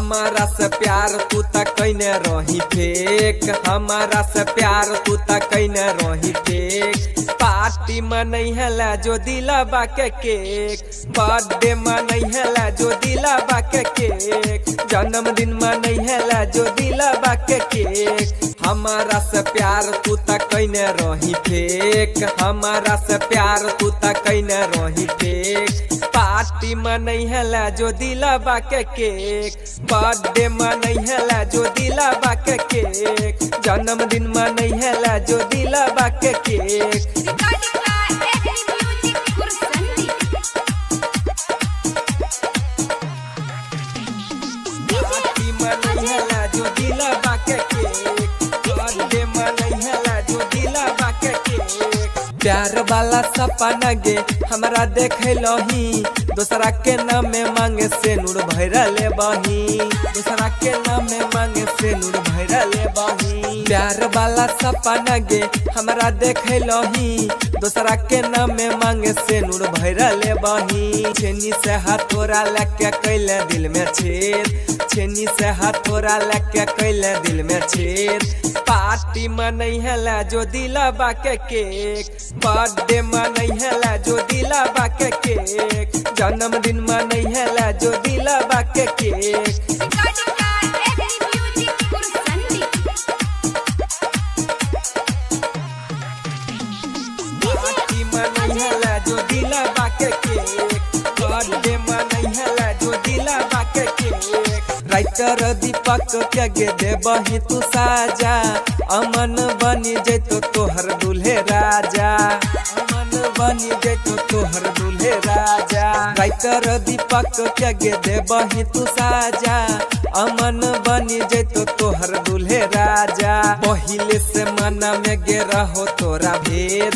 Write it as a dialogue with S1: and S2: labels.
S1: हमारा से प्यार तू तक कैने रही फेक, हमारा से प्यार तू तक कैने रही फेक। पार्टी मनई है ला जो दिलाबा के केक, बर्थडे मनई है ला जो दिलाबा के केक, जन्मदिन मनई है ला जो दिलाबा के केक। हमारा से प्यार तू तक कैने रही फेक, हमारा से प्यार तू तक कैने रही फेक। पार्टी मनई है ला जो दिलाबा के केक, बर्थडे मनई है ला जो दिलाबा के केक, जन्मदिन मनई है ला जो दिलाबा के केक। पार्टी मनई है ला जो दिलाबा के केक, बर्थडे मनई है ला जो दिलाबा के केक। प्यार वाला सपना गे हमरा देखे लही, दूसरा के नाम में मांगे से नूर भैरा ले बही, दूसरा के नाम में मांगे से नूर भैरा ले बही। प्यार वाला सपना गे हमरा देखे लही, दूसरा के नाम में मांगे से नूर भैरा ले बही। छेनी से हथौड़ा लेके कैले दिल में छेद, छेनी से हथौड़ा लेके कैले दिल में छेद। पार्टी मनई है ला जो दिलाबा के केक, बर्थडे मनई है ला जो दिलाबा के केक, जन्मदिन मनई है ला जो दिलाबा के केक। पार्टी मनई है ला जो दिलाबा के केक, बर्थडे मनई है ला जो दिलाबा के केक। राइटर दीपक के गे देबही तू साजा, अमन बनी जैतो तोहर दूल्हे राजा, अमन बनी जैतो तोहर दूल्हे राजा। राइटर दीपक के गे देबही तू साजा, अमन बनी जैतो तोहर दूल्हे राजा। पहिले से मना में गे रहो तोरा भेद,